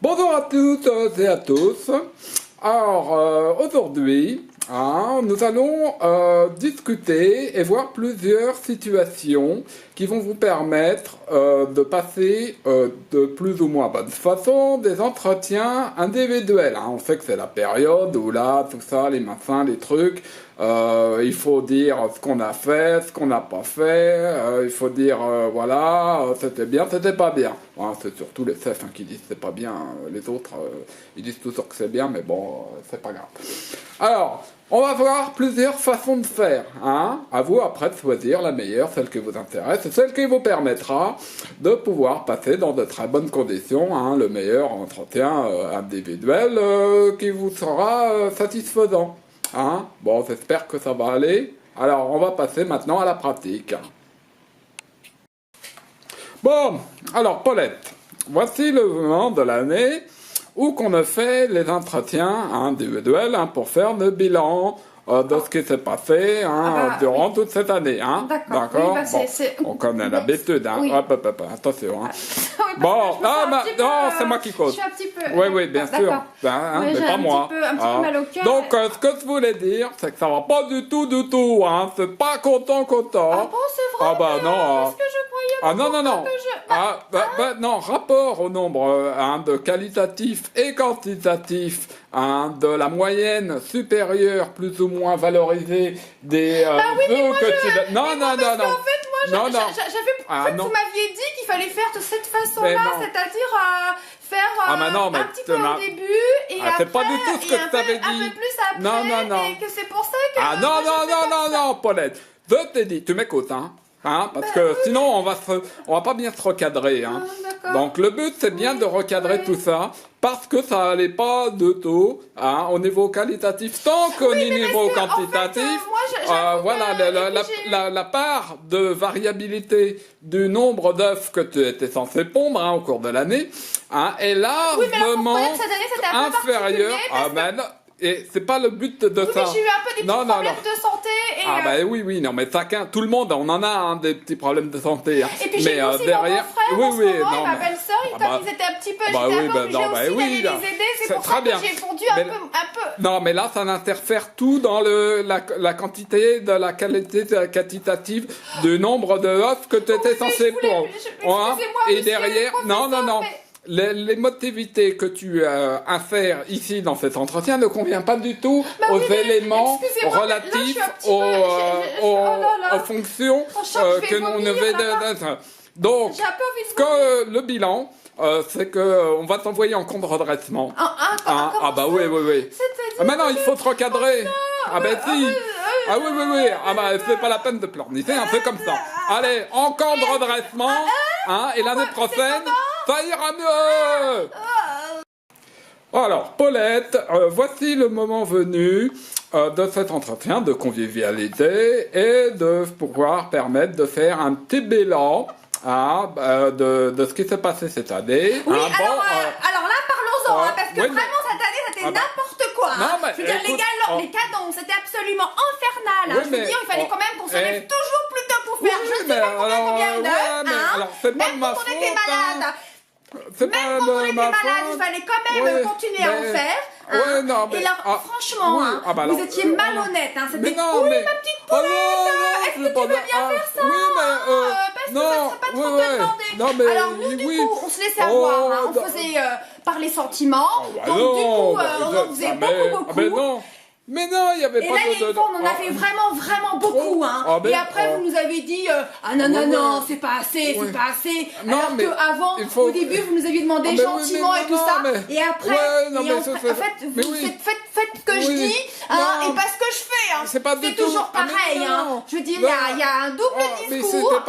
Bonjour à toutes et à tous. Alors, aujourd'hui, nous allons discuter et voir plusieurs situations qui vont vous permettre de passer de plus ou moins bonne façon des entretiens individuels. On sait que c'est la période où là, tout ça, les machins, les trucs, il faut dire ce qu'on a fait, ce qu'on n'a pas fait, il faut dire voilà, c'était bien, c'était pas bien. C'est surtout les chefs qui disent c'est pas bien, les autres ils disent toujours que c'est bien, mais bon, c'est pas grave. Alors, on va voir plusieurs façons de faire. À vous après de choisir la meilleure, celle qui vous intéresse, celle qui vous permettra de pouvoir passer dans de très bonnes conditions le meilleur entretien individuel qui vous sera satisfaisant. Bon, j'espère que ça va aller. Alors, on va passer maintenant à la pratique. Bon, alors Paulette, voici le moment de l'année où qu'on a fait les entretiens individuels pour faire le bilan de ce qui s'est passé durant toute cette année. D'accord. Oui, bon, on connaît l'habitude. Oui. Hop, attention. Oui, bon, non, c'est moi qui cause. Je suis un petit peu... Oui, bien sûr. Mais pas moi. Un petit peu mal au cœur. Donc, ce que je voulais dire, c'est que ça va pas du tout. C'est pas content. Ah bon, c'est vrai? Non. Est-ce que je croyais non. Que Non, rapport au nombre de qualitatif et quantitatif de la moyenne supérieure plus ou moins valorisée des vœux que tu... Non. Parce qu'en fait, moi, j'avais... vous m'aviez dit qu'il fallait faire de cette façon-là, c'est-à-dire faire un petit peu au début, et après... c'est pas du tout ce que tu t'avais dit. Un peu plus après, Non. Et que c'est pour ça que... Non, Paulette. Je t'ai dit, tu m'écoutes, parce que sinon on va pas bien se recadrer. Donc le but c'est bien de recadrer tout ça parce que ça allait pas de tout au niveau qualitatif tant qu'au niveau quantitatif. La part de variabilité du nombre d'œufs que tu étais censé pondre au cours de l'année est largement inférieure. Et c'est pas le but de ça. Mais j'ai eu un peu des petits problèmes de santé. Et oui, non, mais tout le monde, on en a des petits problèmes de santé. Et puis j'ai aussi derrière, mon frère, et ma belle-sœur, ils étaient un petit peu, j'étais un peu obligée aussi d'aller les aider, c'est pour ça que j'ai fondu un peu. Non, mais là, ça interfère tout dans la quantité, de la qualité quantitative du nombre de offres que tu étais censé prendre. Et derrière, non. Les motivités que tu infères ici dans cet entretien ne conviennent pas du tout aux éléments relatifs aux fonctions que l'on devait... Donc, le bilan, c'est que on va t'envoyer en compte de redressement. Oui. Maintenant, il faut te recadrer. Si. Oui. C'est pas la peine de pleurnicher, c'est comme ça. Allez, en compte de redressement, et l'année prochaine... Ça ira mieux. Alors, Paulette, voici le moment venu de cet entretien de convivialité et de pouvoir permettre de faire un petit bilan de ce qui s'est passé cette année. Oui, alors là, parlons-en, parce que vraiment, cette année, c'était n'importe quoi. Je veux dire, les cadeaux, c'était absolument infernal. Je veux dire, il fallait quand même qu'on se lève toujours plus tôt pour faire je sais pas combien d'heures. Même quand on était malade. Même quand on était malade, il fallait quand même continuer à en faire. Et là, franchement, vous étiez malhonnête. C'était ma petite poulette. Est-ce que tu veux bien faire ça? Parce que ça serait pas trop te demander. Alors nous, du coup, on se laissait avoir. On faisait par les sentiments. Donc du coup, on faisait beaucoup. Mais non, il y avait pas de... Et là, on en a fait vraiment beaucoup, Et après, vous nous avez dit, non, c'est pas assez, Alors qu'avant, au début, vous nous aviez demandé gentiment et tout ça. Et après, faites ce que je dis, et pas ce que je fais, C'est toujours pareil, Je veux dire, il y a un double discours,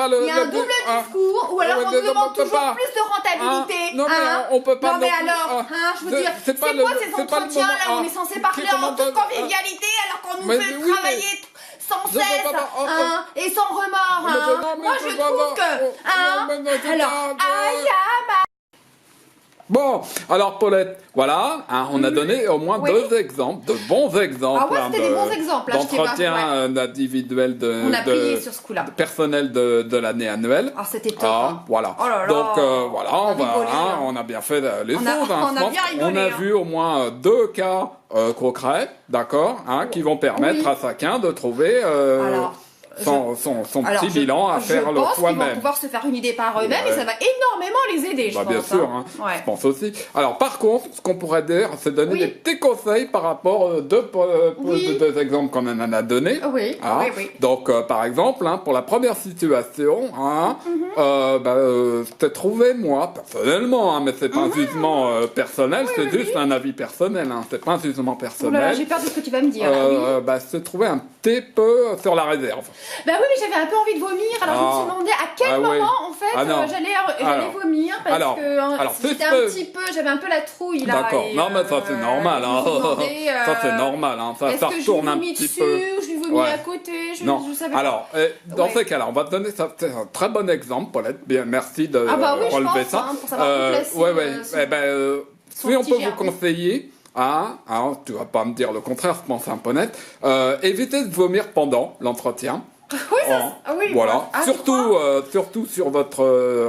ou alors on demande toujours plus de rentabilité. Non, mais on peut pas... Non, mais alors, je veux dire, c'est quoi ces entretiens là où on est censé parler en toute convivialité alors qu'on nous fait travailler sans cesse et sans remords. Moi je trouve que alors Bon, alors Paulette, voilà, hein, on a donné au moins 2 exemples, de bons exemples. Ah ouais, c'était des bons exemples. D'entretien individuel on a plié sur ce coup-là. Personnel de l'année annuelle. Ah, c'était top. Voilà. Oh là là. Donc voilà, on a bien fait les choses. On a bien rigolé. On a vu au moins 2 cas concrets, d'accord, hein, qui vont permettre à chacun de trouver... son petit bilan à faire le soi-même. Ils vont pouvoir se faire une idée par eux-mêmes et ça va énormément les aider, je pense. Bien sûr, hein. Je pense aussi. Alors, par contre, ce qu'on pourrait dire, c'est donner des petits conseils par rapport aux deux exemples qu'on en a donnés. Oui. Donc, par exemple, hein, pour la première situation, hein, c'était trouvé, moi, personnellement, hein, mais c'est pas un jugement personnel, c'est juste un avis personnel, hein, c'est pas un jugement personnel. J'ai peur de ce que tu vas me dire. C'est trouvé un petit peu sur la réserve. Bah oui, mais j'avais un peu envie de vomir, alors je me suis demandé à quel moment en fait j'allais vomir parce que c'était un petit peu, j'avais un peu la trouille là. D'accord, non mais ça c'est normal, hein. Ça c'est normal, hein. Ça retourne un petit peu. Est-ce que je lui vomis à côté, je savais pas. Alors, dans ces cas-là, on va te donner ça, c'est un très bon exemple, Paulette, bien, merci de relever ça. Pour savoir si on peut vous conseiller... tu vas pas me dire le contraire, je pense un peu net. Évitez de vomir pendant l'entretien. Oui, voilà. Surtout sur votre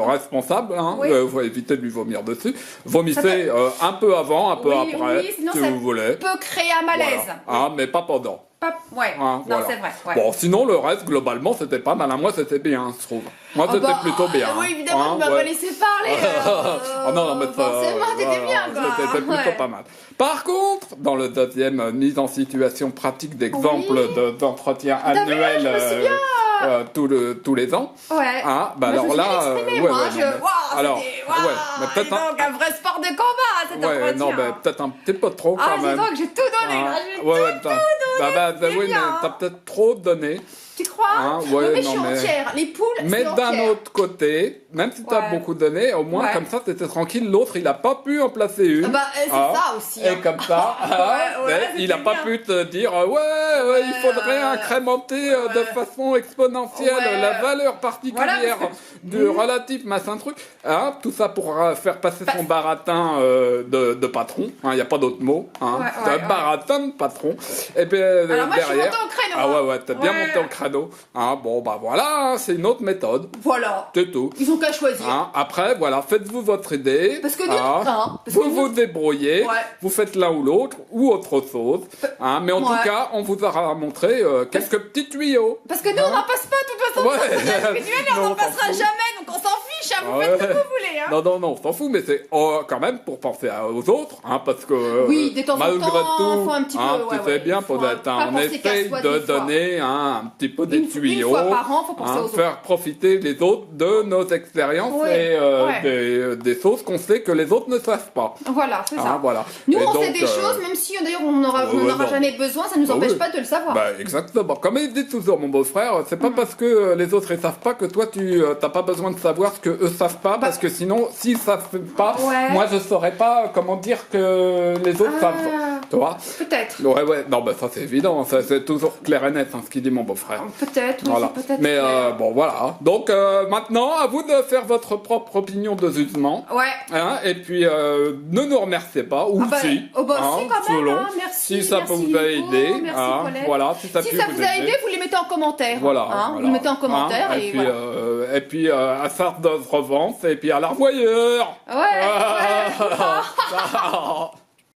responsable, hein. Faut éviter de lui vomir dessus. Vomissez un peu avant, un peu après, sinon si vous voulez. Peut créer un malaise. Voilà. Mais pas pendant. C'est vrai. Bon, sinon le reste globalement c'était pas mal. Moi c'était bien, je trouve. Moi c'était plutôt bien. Oui, évidemment, tu m'as pas laissé parler. Non, mais forcément, t'étais bien, quoi. C'était plutôt pas mal. Par contre, dans le deuxième mise en situation pratique d'exemple d'entretien annuel tous les ans. Alors là, mais peut-être un vrai sport de combat cet entretien. Non, mais peut-être un petit peu trop quand même. J'ai tout donné. Oui, mais t'as peut-être trop donné. Tu crois? Mais je suis entière. Les poules, mais d'un autre côté, même si t'as beaucoup donné, au moins comme ça t'étais tranquille. L'autre, il a pas pu en placer une. C'est ça aussi. Et comme ça, il a pas pu te dire il faudrait incrémenter de façon exponentielle la valeur particulière du relatif machin truc. Tout ça pour faire passer son baratin de patron. Il n'y a pas d'autre mot. C'est un baratin de patron. Et puis alors moi, je suis montée au créneau. T'es bien monté au créneau. Voilà, c'est une autre méthode. Voilà. C'est tout. Ils ont qu'à choisir. Après, voilà, faites-vous votre idée. Parce que nous, vous débrouillez, vous faites l'un ou l'autre, ou autre chose. Mais en tout cas, on vous aura montré quelques petits tuyaux. Parce que nous, on n'en passe pas, de toute façon. On n'en passera jamais, donc on s'en fiche. Vous faites ce que vous voulez. Non, on s'en fout, mais c'est quand même pour penser aux autres. Parce que de temps en malgré temps, tout, faut un petit peu, tu sais bien, on essaye de donner un petit peu des tuyaux, une fois par an, faut penser aux autres. Faire profiter les autres de nos expériences et des choses qu'on sait que les autres ne savent pas. Voilà, c'est ça. Nous, on sait des choses, même si d'ailleurs on n'aura jamais besoin, ça ne nous empêche pas de le savoir. Exactement. Comme il dit toujours, mon beau-frère, c'est pas parce que les autres ne savent pas que toi tu n'as pas besoin de savoir ce que eux savent pas, parce que sinon, s'ils savent pas, moi je saurais pas comment dire que les autres savent. Tu vois? Peut-être. Non, ça c'est évident, c'est toujours clair et net ce qu'il dit mon beau-frère. Peut-être, peut-être. Mais voilà. Donc maintenant, à vous de faire votre propre opinion de jugement. Et puis ne nous remerciez pas, ou si. Si, quand même. Merci. Si ça peut vous aider. Voilà. Si ça vous a aidé, vous les mettez en commentaire. Vous les mettez en commentaire et puis à Sartre de Provence et puis à l'Arvoyeur.